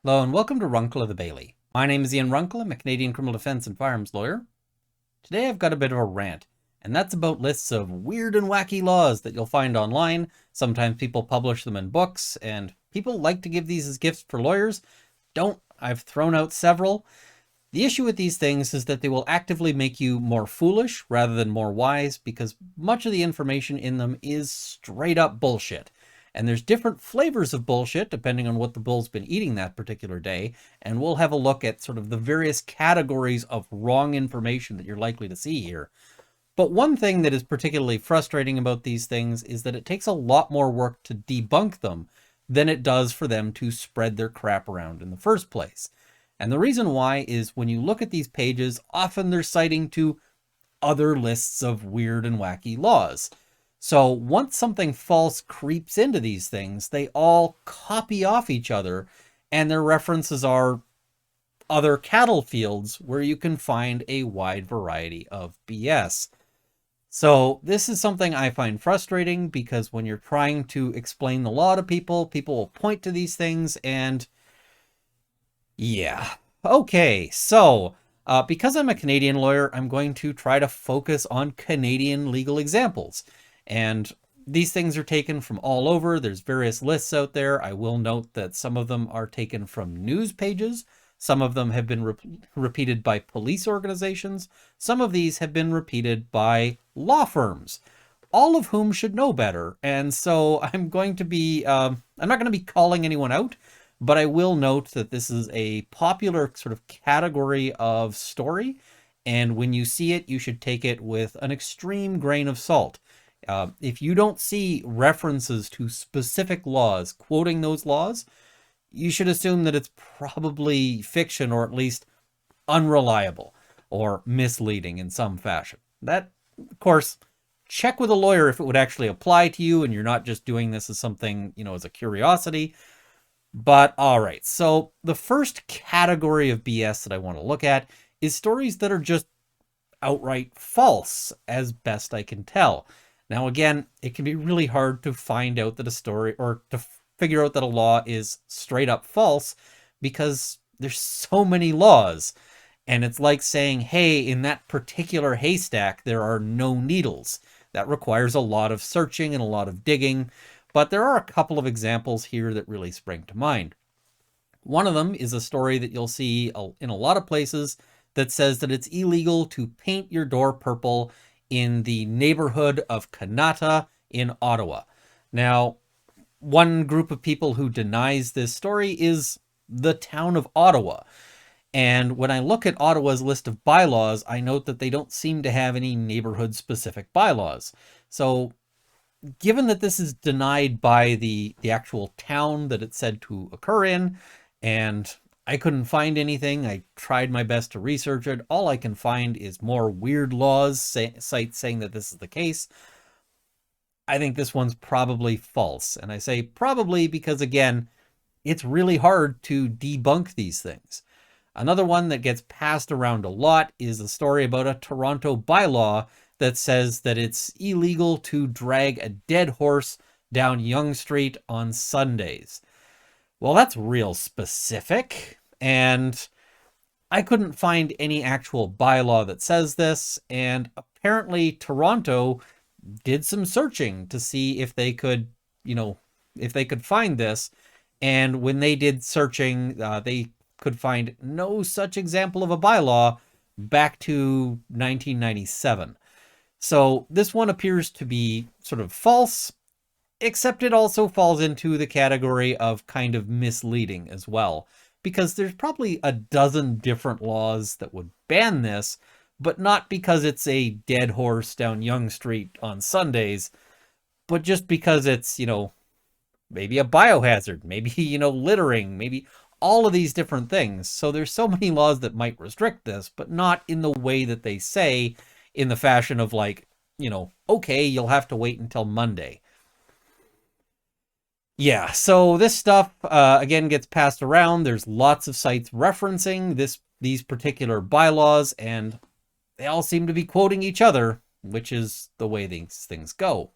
Hello and welcome to Runkle of the Bailey. My name is Ian Runkle. I'm a Canadian criminal defense and firearms lawyer. Today I've got a bit of a rant, and that's about lists of weird and wacky laws that you'll find online. Sometimes people publish them in books, and people like to give these as gifts for lawyers. I've thrown out several. The issue with these things is that they will actively make you more foolish rather than more wise, because much of the information in them is straight up bullshit. And there's different flavors of bullshit depending on what the bull's been eating that particular day. And we'll have a look at sort of the various categories of wrong information that you're likely to see here. But one thing that is particularly frustrating about these things is that it takes a lot more work to debunk them than it does for them to spread their crap around in the first place. And the reason why is when you look at these pages, often they're citing to other lists of weird and wacky laws. So once something false creeps into these things, they all copy off each other, and their references are other cattle fields where you can find a wide variety of BS. So this is something I find frustrating because when you're trying to explain the law to people, people will point to these things and yeah. Okay, so because I'm a Canadian lawyer, I'm going to try to focus on Canadian legal examples. And these things are taken from all over. There's various lists out there. I will note that some of them are taken from news pages. Some of them have been repeated by police organizations. Some of these have been repeated by law firms, all of whom should know better. And so I'm going to be, I'm not going to be calling anyone out, but I will note that this is a popular sort of category of story. And when you see it, you should take it with an extreme grain of salt. If you don't see references to specific laws quoting those laws, you should assume that it's probably fiction or at least unreliable or misleading in some fashion. That, of course, check with a lawyer if it would actually apply to you and you're not just doing this as something, as a curiosity. But all right, so the first category of BS that I want to look at is stories that are just outright false, as best I can tell. Now, again, it can be really hard to find out that a story or to figure out that a law is straight up false because there's so many laws. And it's like saying, hey, in that particular haystack, there are no needles. That requires a lot of searching and a lot of digging. But there are a couple of examples here that really spring to mind. One of them is a story that you'll see in a lot of places that says that it's illegal to paint your door purple in the neighborhood of Kanata in Ottawa. Now, one group of people who denies this story is the town of Ottawa. And when I look at Ottawa's list of bylaws, I note that they don't seem to have any neighborhood-specific bylaws. So given that this is denied by the actual town that it's said to occur in, and I couldn't find anything. I tried my best to research it. All I can find is more weird laws, sites saying that this is the case. I think this one's probably false. And I say probably because, again, it's really hard to debunk these things. Another one that gets passed around a lot is a story about a Toronto bylaw that says that it's illegal to drag a dead horse down Yonge Street on Sundays. Well, that's real specific, and I couldn't find any actual bylaw that says this, and apparently Toronto did some searching to see if they could, if they could find this, and when they did searching, they could find no such example of a bylaw back to 1997. So this one appears to be sort of false, except it also falls into the category of kind of misleading as well, because there's probably a dozen different laws that would ban this, but not because it's a dead horse down Yonge Street on Sundays, but just because it's, maybe a biohazard, maybe, littering, maybe all of these different things. So there's so many laws that might restrict this, but not in the way that they say, in the fashion of like, okay, you'll have to wait until Monday. Yeah, so this stuff, again, gets passed around. There's lots of sites referencing these particular bylaws, and they all seem to be quoting each other, which is the way these things go.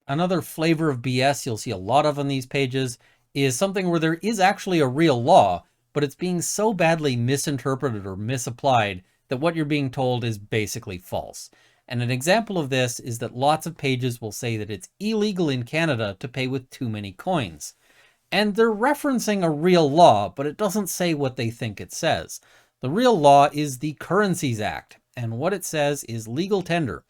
Another flavor of BS you'll see a lot of on these pages is something where there is actually a real law, but it's being so badly misinterpreted or misapplied that what you're being told is basically false. And an example of this is that lots of pages will say that it's illegal in Canada to pay with too many coins. And they're referencing a real law, but it doesn't say what they think it says. The real law is the Currencies Act, and what it says is legal tender.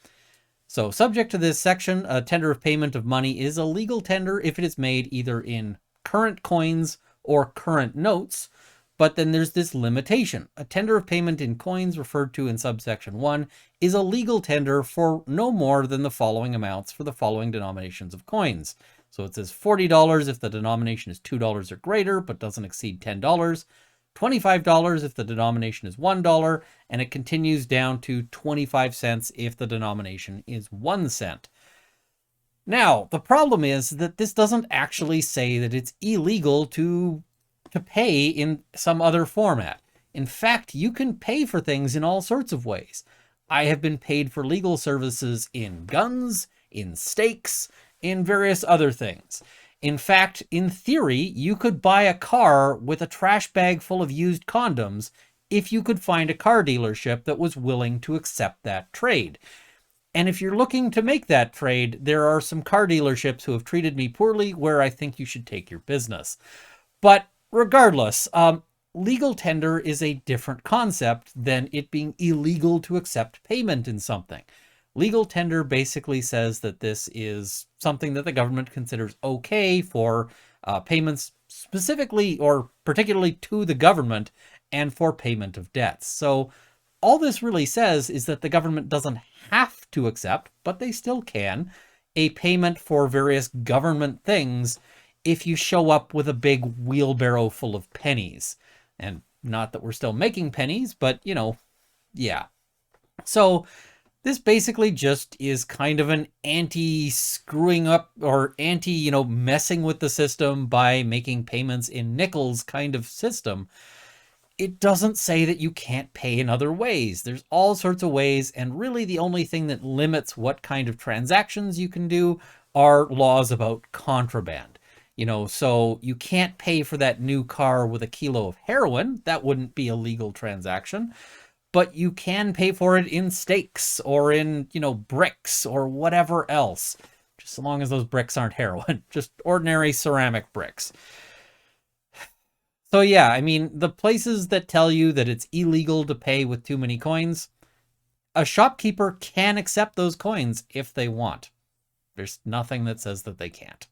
So subject to this section, a tender of payment of money is a legal tender if it is made either in current coins or current notes, but then there's this limitation. A tender of payment in coins referred to in subsection 1 is a legal tender for no more than the following amounts for the following denominations of coins. So it says $40 if the denomination is $2 or greater, but doesn't exceed $10. $25 if the denomination is $1, and it continues down to 25 cents if the denomination is 1 cent. Now, the problem is that this doesn't actually say that it's illegal to pay in some other format. In fact, you can pay for things in all sorts of ways. I have been paid for legal services in guns, in steaks, in various other things. In fact, in theory, you could buy a car with a trash bag full of used condoms if you could find a car dealership that was willing to accept that trade. And if you're looking to make that trade, there are some car dealerships who have treated me poorly where I think you should take your business. But regardless, legal tender is a different concept than it being illegal to accept payment in something. Legal tender basically says that this is something that the government considers okay for payments specifically or particularly to the government and for payment of debts. So all this really says is that the government doesn't have to accept, but they still can, a payment for various government things if you show up with a big wheelbarrow full of pennies. And not that we're still making pennies, but, you know, yeah. So this basically just is kind of an anti-screwing up or messing with the system by making payments in nickels kind of system. It doesn't say that you can't pay in other ways. There's all sorts of ways, and really the only thing that limits what kind of transactions you can do are laws about contraband. So you can't pay for that new car with a kilo of heroin. That wouldn't be a legal transaction. But you can pay for it in steaks or in, bricks or whatever else. Just so long as those bricks aren't heroin. Just ordinary ceramic bricks. So yeah, I mean, the places that tell you that it's illegal to pay with too many coins, a shopkeeper can accept those coins if they want. There's nothing that says that they can't.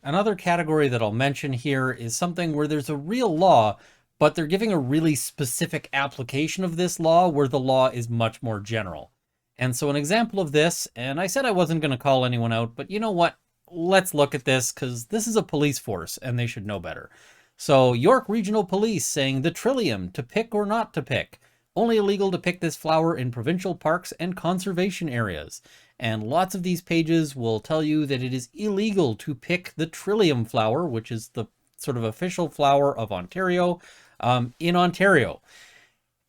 Another category that I'll mention here is something where there's a real law, but they're giving a really specific application of this law where the law is much more general. And so an example of this, and I said I wasn't going to call anyone out, but you know what? Let's look at this because this is a police force and they should know better. So York Regional Police saying the trillium, to pick or not to pick. Only illegal to pick this flower in provincial parks and conservation areas. And lots of these pages will tell you that it is illegal to pick the trillium flower, which is the sort of official flower of Ontario, in Ontario.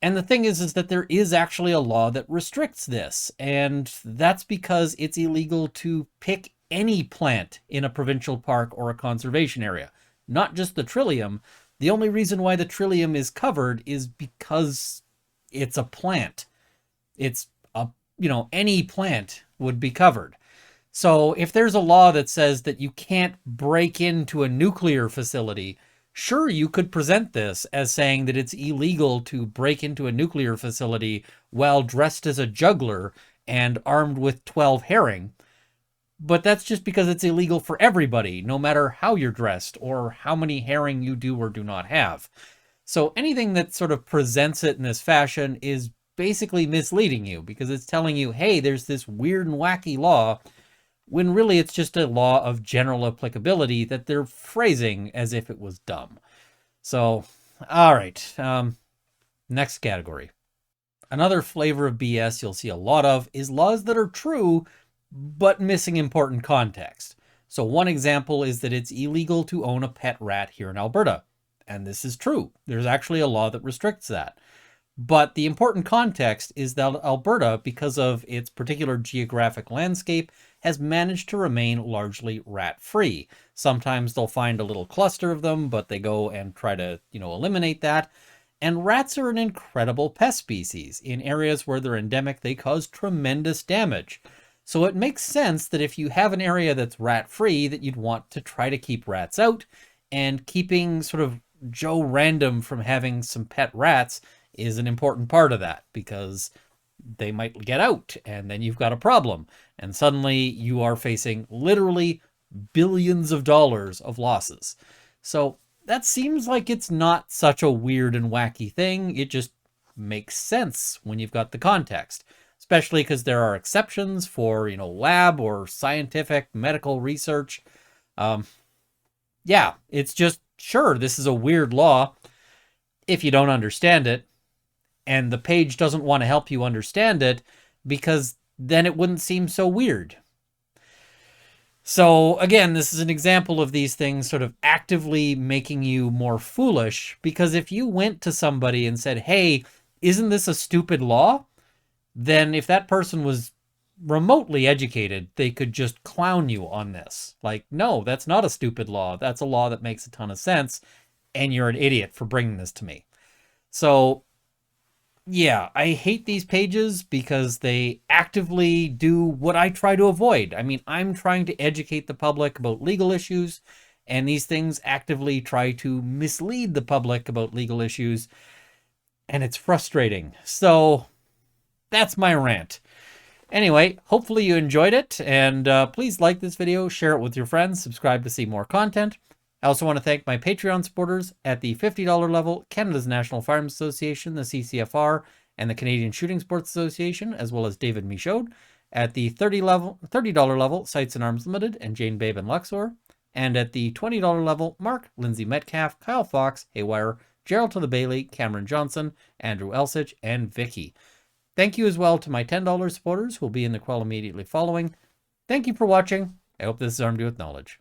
And the thing is that there is actually a law that restricts this. And that's because it's illegal to pick any plant in a provincial park or a conservation area. Not just the trillium. The only reason why the trillium is covered is because it's a plant. It's any plant would be covered. So if there's a law that says that you can't break into a nuclear facility, sure, you could present this as saying that it's illegal to break into a nuclear facility while dressed as a juggler and armed with 12 herring. But that's just because it's illegal for everybody, no matter how you're dressed or how many herring you do or do not have. So anything that sort of presents it in this fashion is basically misleading you because it's telling you, hey, there's this weird and wacky law, when really it's just a law of general applicability that they're phrasing as if it was dumb. So, all right, next category. Another flavor of BS you'll see a lot of is laws that are true, but missing important context. So one example is that it's illegal to own a pet rat here in Alberta. And this is true. There's actually a law that restricts that. But the important context is that Alberta, because of its particular geographic landscape, has managed to remain largely rat-free. Sometimes they'll find a little cluster of them, but they go and try to, eliminate that. And rats are an incredible pest species. In areas where they're endemic, they cause tremendous damage. So it makes sense that if you have an area that's rat-free, that you'd want to try to keep rats out, and keeping sort of Joe Random from having some pet rats is an important part of that, because they might get out and then you've got a problem. And suddenly you are facing literally billions of dollars of losses. So that seems like it's not such a weird and wacky thing. It just makes sense when you've got the context, especially because there are exceptions for, lab or scientific medical research. Yeah, it's just, sure, this is a weird law if you don't understand it, and the page doesn't want to help you understand it, because then it wouldn't seem so weird. So again, this is an example of these things sort of actively making you more foolish, because if you went to somebody and said, hey, isn't this a stupid law? Then if that person was remotely educated, they could just clown you on this. Like, no, that's not a stupid law. That's a law that makes a ton of sense, and you're an idiot for bringing this to me. So yeah, I hate these pages because they actively do what I try to avoid. I mean, I'm trying to educate the public about legal issues, and these things actively try to mislead the public about legal issues, and it's frustrating. So that's my rant. Anyway, hopefully you enjoyed it, and please like this video, share it with your friends, subscribe to see more content. I also want to thank my Patreon supporters at the $50 level, Canada's National Firearms Association, the CCFR, and the Canadian Shooting Sports Association, as well as David Michaud. At the $30 level, Sights and Arms Limited and Jane Babe and Luxor. And at the $20 level, Mark, Lindsay Metcalf, Kyle Fox, Haywire, Gerald to the Bailey, Cameron Johnson, Andrew Elsich, and Vicky. Thank you as well to my $10 supporters who will be in the quell immediately following. Thank you for watching. I hope this has armed you with knowledge.